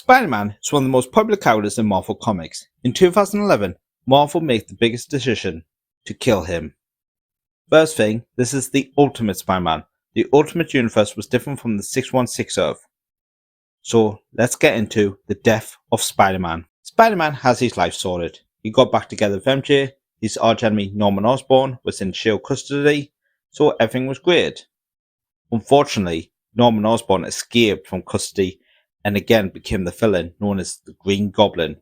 Spider-Man is one of the most popular characters in Marvel Comics. In 2011, Marvel made the biggest decision to kill him. First thing, this is the Ultimate Spider-Man. The Ultimate Universe was different from the 616 Earth. So let's get into the death of Spider-Man. Spider-Man has his life sorted. He got back together with MJ, his arch enemy Norman Osborn was in SHIELD custody, so everything was great. Unfortunately, Norman Osborn escaped from custody and again became the villain known as the Green Goblin.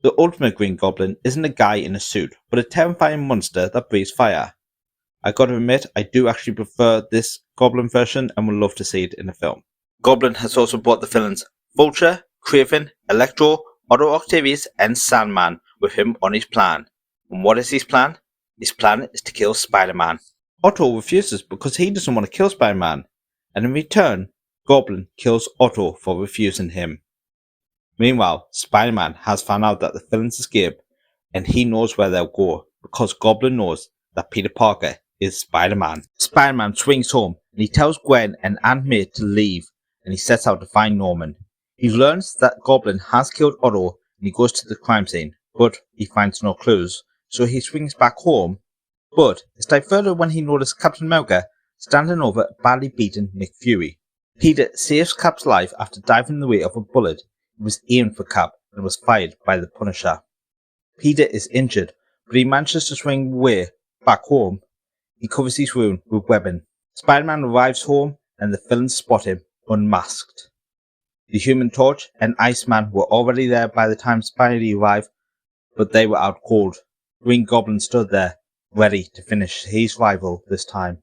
The Ultimate Green Goblin isn't a guy in a suit, but a terrifying monster that breathes fire. I gotta admit, I do actually prefer this Goblin version and would love to see it in a film. Goblin has also brought the villains Vulture, Kraven, Electro, Otto Octavius and Sandman with him on his plan. And what is his plan? His plan is to kill Spider-Man. Otto refuses because he doesn't want to kill Spider-Man, and in return, Goblin kills Otto for refusing him. Meanwhile, Spider-Man has found out that the villains escape, and he knows where they'll go because Goblin knows that Peter Parker is Spider-Man. Spider-Man swings home and he tells Gwen and Aunt May to leave, and he sets out to find Norman. He learns that Goblin has killed Otto and he goes to the crime scene, but he finds no clues, so he swings back home, but it's diverted when he notices Captain America standing over a badly beaten Nick Fury. Peter saves Cap's life after diving in the way of a bullet. It was aimed for Cap and was fired by the Punisher. Peter is injured, but he manages to swing away back home. He covers his wound with a weapon. Spider-Man arrives home and the villains spot him unmasked. The Human Torch and Iceman were already there by the time Spidey arrived, but they were out cold. Green Goblin stood there, ready to finish his rival this time.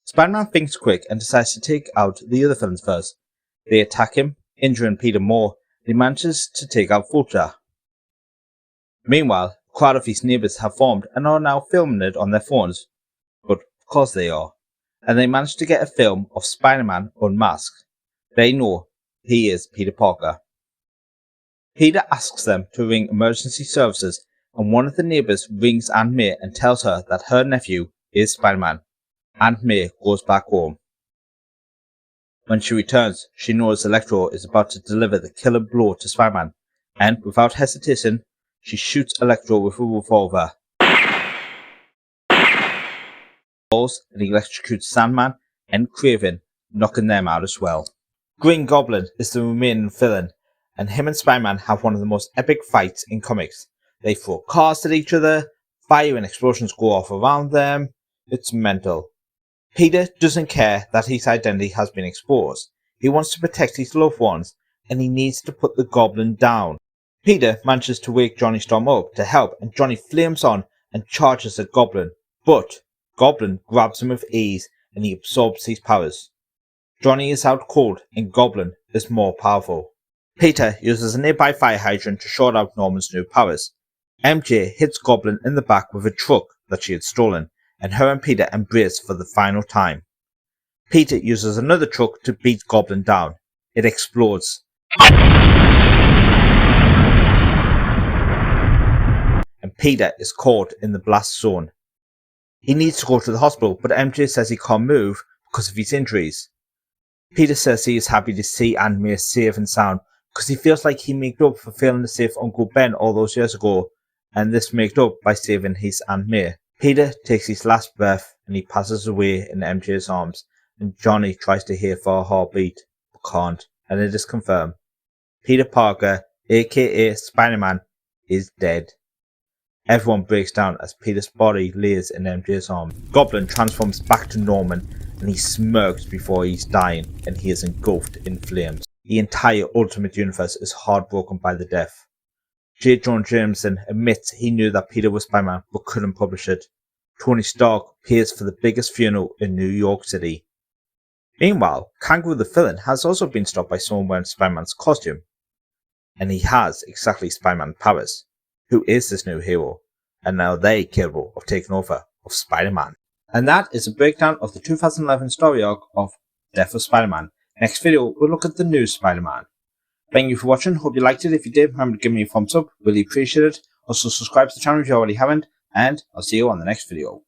Spider-Man thinks quick and decides to take out the other villains first. They attack him, injuring Peter more, and he manages to take out Vulture. Meanwhile, a crowd of his neighbours have formed and are now filming it on their phones. But of course they are. And they manage to get a film of Spider-Man unmasked. They know he is Peter Parker. Peter asks them to ring emergency services, and one of the neighbours rings Aunt May and tells her that her nephew is Spider-Man. Aunt May goes back home. When she returns, she knows Electro is about to deliver the killer blow to Spider-Man, and without hesitation, she shoots Electro with a revolver. Falls and electrocutes Sandman and Kraven, knocking them out as well. Green Goblin is the remaining villain, and him and Spider-Man have one of the most epic fights in comics. They throw cars at each other, fire and explosions go off around them. It's mental. Peter doesn't care that his identity has been exposed. He wants to protect his loved ones, and he needs to put the Goblin down. Peter manages to wake Johnny Storm up to help, and Johnny flames on and charges at Goblin. But Goblin grabs him with ease, and he absorbs his powers. Johnny is out cold, and Goblin is more powerful. Peter uses a nearby fire hydrant to short out Norman's new powers. MJ hits Goblin in the back with a truck that she had stolen, and her and Peter embrace for the final time. Peter uses another truck to beat Goblin down. It explodes. And Peter is caught in the blast zone. He needs to go to the hospital, but MJ says he can't move because of his injuries. Peter says he is happy to see Aunt May safe and sound because he feels like he made up for failing to save Uncle Ben all those years ago, and this made up by saving his Aunt May. Peter takes his last breath and he passes away in MJ's arms, and Johnny tries to hear for a heartbeat, but can't, and it is confirmed. Peter Parker, aka Spider-Man, is dead. Everyone breaks down as Peter's body lays in MJ's arms. Goblin transforms back to Norman, and he smirks before he's dying, and he is engulfed in flames. The entire Ultimate Universe is heartbroken by the death. J. Jonah Jameson admits he knew that Peter was Spider-Man but couldn't publish it. Tony Stark pays for the biggest funeral in New York City. Meanwhile, Kangaroo the villain has also been stopped by someone wearing Spider-Man's costume. And he has exactly Spider-Man powers. Who is this new hero? And now they capable of taking over of Spider-Man. And that is a breakdown of the 2011 story arc of Death of Spider-Man. Next video, we'll look at the new Spider-Man. Thank you for watching, hope you liked it. If you did, remember to give me a thumbs up, really appreciate it. Also subscribe to the channel if you already haven't, and I'll see you on the next video.